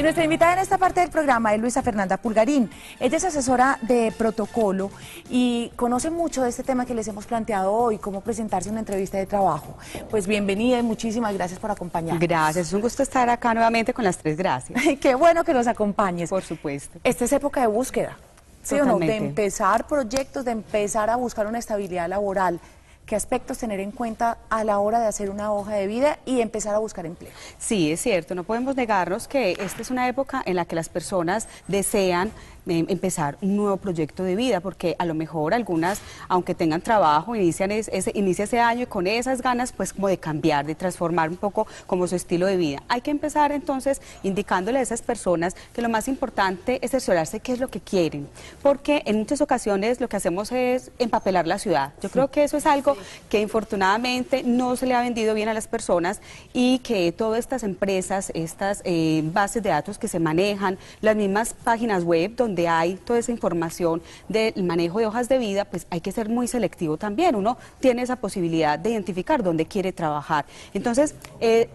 Y nuestra invitada en esta parte del programa es Luisa Fernanda Pulgarín. Ella es asesora de protocolo y conoce mucho de este tema que les hemos planteado hoy, cómo presentarse en una entrevista de trabajo. Pues bienvenida y muchísimas gracias por acompañarnos. Gracias, es un gusto estar acá nuevamente con las tres gracias. Qué bueno que nos acompañes. Por supuesto. Esta es época de búsqueda, ¿sí o no? De empezar proyectos, de empezar a buscar una estabilidad laboral. ¿Qué aspectos tener en cuenta a la hora de hacer una hoja de vida y empezar a buscar empleo? Sí, es cierto, no podemos negarnos que esta es una época en la que las personas desean empezar un nuevo proyecto de vida, porque a lo mejor algunas, aunque tengan trabajo, inicia ese año y con esas ganas pues como de cambiar, de transformar un poco como su estilo de vida. Hay que empezar entonces indicándole a esas personas que lo más importante es cerciorarse qué es lo que quieren, porque en muchas ocasiones lo que hacemos es empapelar la ciudad. Yo creo que eso es algo que infortunadamente no se le ha vendido bien a las personas y que todas estas empresas, estas bases de datos que se manejan, las mismas páginas web donde hay toda esa información del manejo de hojas de vida, pues hay que ser muy selectivo también. Uno tiene esa posibilidad de identificar dónde quiere trabajar. Entonces,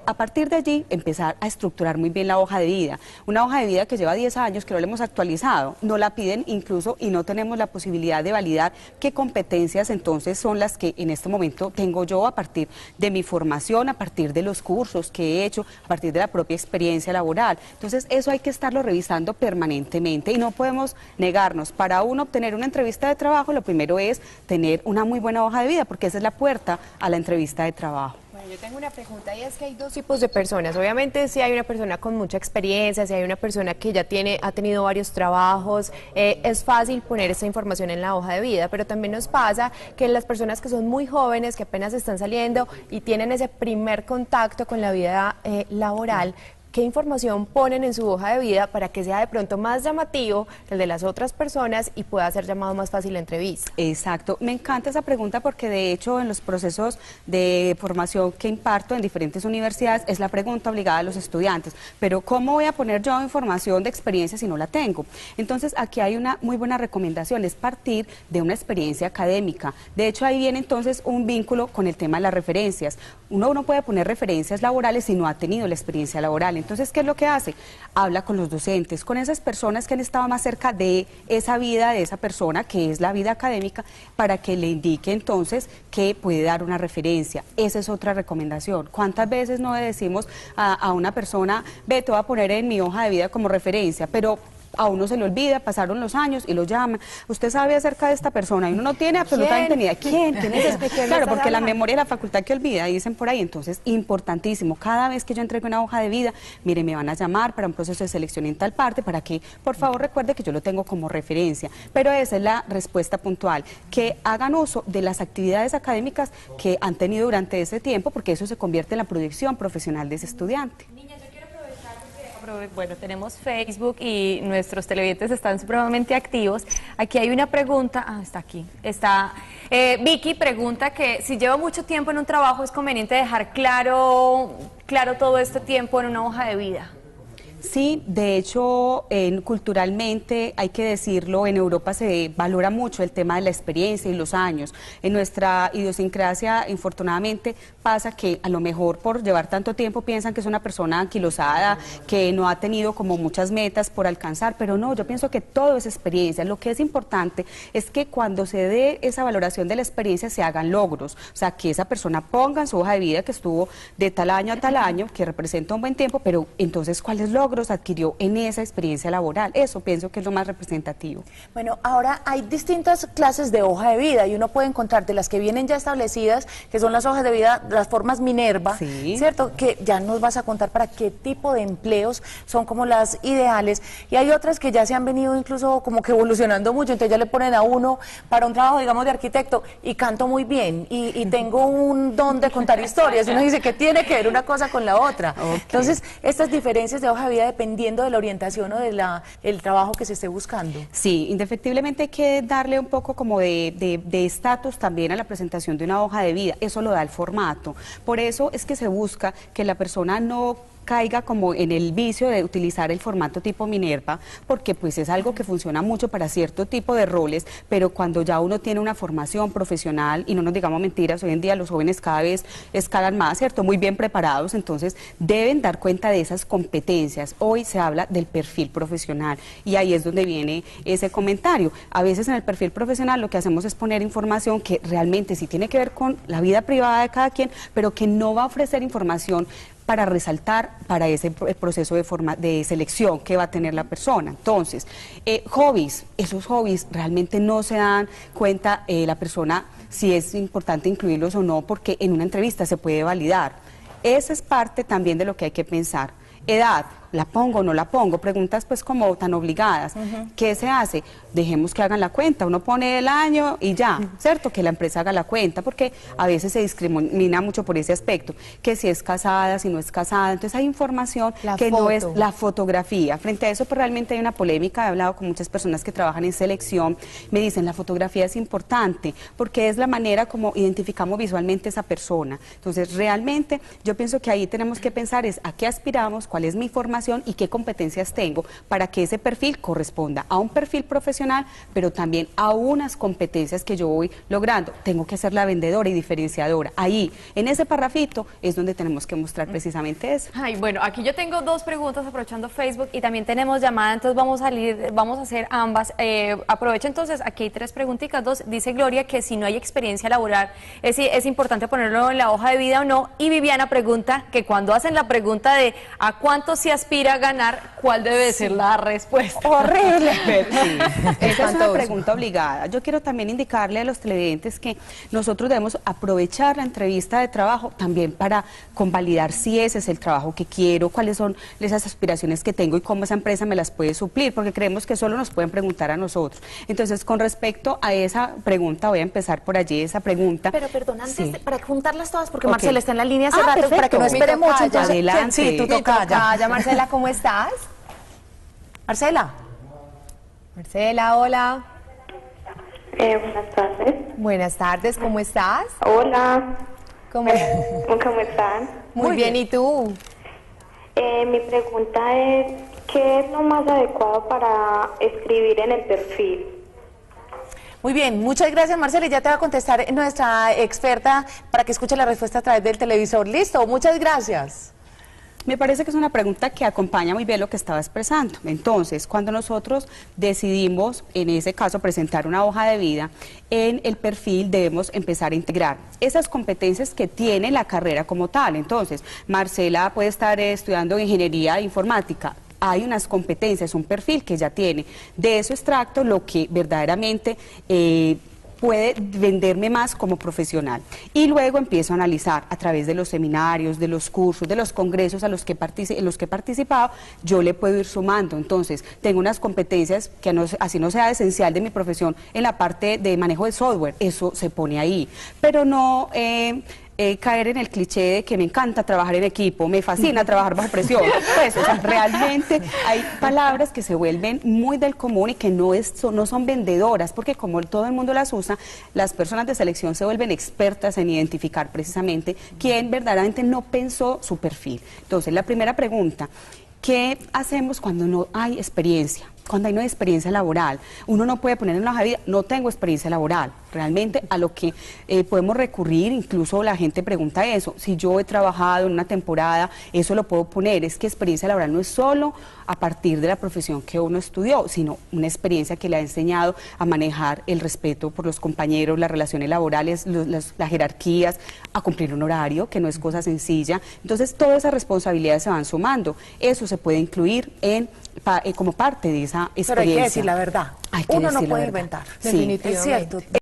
a partir de allí, empezar a estructurar muy bien la hoja de vida. Una hoja de vida que lleva 10 años, que no la hemos actualizado, no la piden incluso y no tenemos la posibilidad de validar qué competencias entonces son las que en este momento tengo yo a partir de mi formación, a partir de los cursos que he hecho, a partir de la propia experiencia laboral. Entonces, eso hay que estarlo revisando permanentemente y no podemos negarnos. Para uno obtener una entrevista de trabajo, lo primero es tener una muy buena hoja de vida, porque esa es la puerta a la entrevista de trabajo. Bueno, yo tengo una pregunta y es que hay dos tipos de personas. Obviamente si hay una persona con mucha experiencia, si hay una persona que ya ha tenido varios trabajos, es fácil poner esa información en la hoja de vida, pero también nos pasa que las personas que son muy jóvenes, que apenas están saliendo y tienen ese primer contacto con la vida laboral, ¿qué información ponen en su hoja de vida para que sea de pronto más llamativo que el de las otras personas y pueda ser llamado más fácil la entrevista? Exacto, me encanta esa pregunta porque de hecho en los procesos de formación que imparto en diferentes universidades es la pregunta obligada a los estudiantes, pero ¿cómo voy a poner yo información de experiencia si no la tengo? Entonces aquí hay una muy buena recomendación, es partir de una experiencia académica. De hecho ahí viene entonces un vínculo con el tema de las referencias. Uno no puede poner referencias laborales si no ha tenido la experiencia laboral. Entonces, ¿qué es lo que hace? Habla con los docentes, con esas personas que han estado más cerca de esa vida, de esa persona, que es la vida académica, para que le indique entonces que puede dar una referencia. Esa es otra recomendación. ¿Cuántas veces no le decimos a una persona, ve, te voy a poner en mi hoja de vida como referencia, pero a uno se le olvida, pasaron los años y lo llaman? Usted sabe acerca de esta persona y uno no tiene absolutamente ni idea. ¿Quién es ese? Claro, porque la memoria es la facultad que olvida, dicen por ahí. Entonces, importantísimo, cada vez que yo entregue una hoja de vida, mire, me van a llamar para un proceso de selección en tal parte, para que, por favor, recuerde que yo lo tengo como referencia. Pero esa es la respuesta puntual, que hagan uso de las actividades académicas que han tenido durante ese tiempo, porque eso se convierte en la proyección profesional de ese estudiante. Bueno, tenemos Facebook y nuestros televidentes están supremamente activos. Aquí hay una pregunta, está aquí, Vicky pregunta que si lleva mucho tiempo en un trabajo es conveniente dejar claro todo este tiempo en una hoja de vida. Sí, de hecho, culturalmente, hay que decirlo, en Europa se valora mucho el tema de la experiencia y los años. En nuestra idiosincrasia, infortunadamente, pasa que a lo mejor por llevar tanto tiempo piensan que es una persona anquilosada, que no ha tenido como muchas metas por alcanzar, pero no, yo pienso que todo es experiencia. Lo que es importante es que cuando se dé esa valoración de la experiencia se hagan logros, o sea, que esa persona ponga en su hoja de vida que estuvo de tal año a tal año, que representa un buen tiempo, pero entonces, ¿cuáles logros adquirió en esa experiencia laboral? Eso pienso que es lo más representativo. Bueno, ahora hay distintas clases de hoja de vida y uno puede encontrar de las que vienen ya establecidas, que son las hojas de vida, las formas Minerva, sí, ¿cierto? Que ya nos vas a contar para qué tipo de empleos son como las ideales, y hay otras que ya se han venido incluso como que evolucionando mucho, entonces ya le ponen a uno para un trabajo, digamos, de arquitecto, y canto muy bien, y tengo un don de contar historias, y uno dice que tiene que ver una cosa con la otra. Okay. Entonces, estas diferencias de hoja de vida dependiendo de la orientación o del trabajo que se esté buscando. Sí, indefectiblemente hay que darle un poco como de estatus también a la presentación de una hoja de vida, eso lo da el formato. Por eso es que se busca que la persona no caiga como en el vicio de utilizar el formato tipo Minerva, porque pues es algo que funciona mucho para cierto tipo de roles, pero cuando ya uno tiene una formación profesional, y no nos digamos mentiras, hoy en día los jóvenes cada vez escalan más, ¿cierto? Muy bien preparados, entonces deben dar cuenta de esas competencias. Hoy se habla del perfil profesional y ahí es donde viene ese comentario. A veces en el perfil profesional lo que hacemos es poner información que realmente sí tiene que ver con la vida privada de cada quien, pero que no va a ofrecer información para resaltar para ese proceso de selección que va a tener la persona. Entonces, hobbies, esos hobbies realmente no se dan cuenta la persona si es importante incluirlos o no, porque en una entrevista se puede validar. Esa es parte también de lo que hay que pensar. Edad, ¿la pongo o no la pongo? Preguntas pues como tan obligadas. ¿Qué se hace? Dejemos que hagan la cuenta, uno pone el año y ya, ¿cierto? Que la empresa haga la cuenta, porque a veces se discrimina mucho por ese aspecto, que si es casada, si no es casada, entonces hay información no es la fotografía. Frente a eso pues realmente hay una polémica, he hablado con muchas personas que trabajan en selección, me dicen la fotografía es importante, porque es la manera como identificamos visualmente a esa persona. Entonces realmente yo pienso que ahí tenemos que pensar es a qué aspiramos, cuál es mi formación y qué competencias tengo para que ese perfil corresponda a un perfil profesional, pero también a unas competencias que yo voy logrando. Tengo que ser la vendedora y diferenciadora. Ahí, en ese parrafito, es donde tenemos que mostrar precisamente eso. Ay, bueno, aquí yo tengo dos preguntas aprovechando Facebook y también tenemos llamada, entonces vamos a hacer ambas. Aprovecho entonces, aquí hay tres preguntitas, dos. Dice Gloria que si no hay experiencia laboral, es importante ponerlo en la hoja de vida o no. Y Viviana pregunta que cuando hacen la pregunta de ¿a cuánto se aspira a ganar? ¿Cuál debe ser la respuesta? Horrible. Sí. Esa es una pregunta obligada. Yo quiero también indicarle a los televidentes que nosotros debemos aprovechar la entrevista de trabajo también para convalidar si ese es el trabajo que quiero, cuáles son esas aspiraciones que tengo y cómo esa empresa me las puede suplir, porque creemos que solo nos pueden preguntar a nosotros. Entonces, con respecto a esa pregunta, voy a empezar por allí, esa pregunta. Pero perdón, antes, para juntarlas todas, porque Marcela está en la línea hace rato, perfecto. para que no espere mucho. Entonces, adelante. Sí, tú toca ya. Marcela, ¿cómo estás? Marcela. Marcela, hola. Buenas tardes. Buenas tardes, ¿cómo estás? Hola. ¿Cómo están? Muy bien, ¿y tú? Mi pregunta es, ¿qué es lo más adecuado para escribir en el perfil? Muy bien, muchas gracias Marcela, y ya te va a contestar nuestra experta para que escuche la respuesta a través del televisor. Listo, muchas gracias. Me parece que es una pregunta que acompaña muy bien lo que estaba expresando. Entonces, cuando nosotros decidimos, en ese caso, presentar una hoja de vida, en el perfil debemos empezar a integrar esas competencias que tiene la carrera como tal. Entonces, Marcela puede estar estudiando ingeniería informática. Hay unas competencias, un perfil que ya tiene. De eso extracto lo que verdaderamente puede venderme más como profesional. Y luego empiezo a analizar a través de los seminarios, de los cursos, de los congresos en los que he participado, yo le puedo ir sumando. Entonces, tengo unas competencias que así no sea esencial de mi profesión en la parte de manejo de software, eso se pone ahí. Pero no caer en el cliché de que me encanta trabajar en equipo, me fascina trabajar bajo presión. Pues, o sea, realmente hay palabras que se vuelven muy del común y que no son vendedoras, porque como todo el mundo las usa, las personas de selección se vuelven expertas en identificar precisamente quién verdaderamente no pensó su perfil. Entonces, la primera pregunta, ¿qué hacemos cuando no hay experiencia? Cuando no hay experiencia laboral, uno no puede poner en la hoja de vida, no tengo experiencia laboral. Realmente a lo que podemos recurrir, incluso la gente pregunta eso, si yo he trabajado en una temporada, eso lo puedo poner. Es que experiencia laboral no es solo a partir de la profesión que uno estudió, sino una experiencia que le ha enseñado a manejar el respeto por los compañeros, las relaciones laborales, las jerarquías, a cumplir un horario, que no es cosa sencilla. Entonces, todas esas responsabilidades se van sumando. Eso se puede incluir como parte de esa experiencia. Pero hay que decir la verdad. Hay que uno decir no puede la verdad. inventar. Sí, Definitivamente. Es cierto.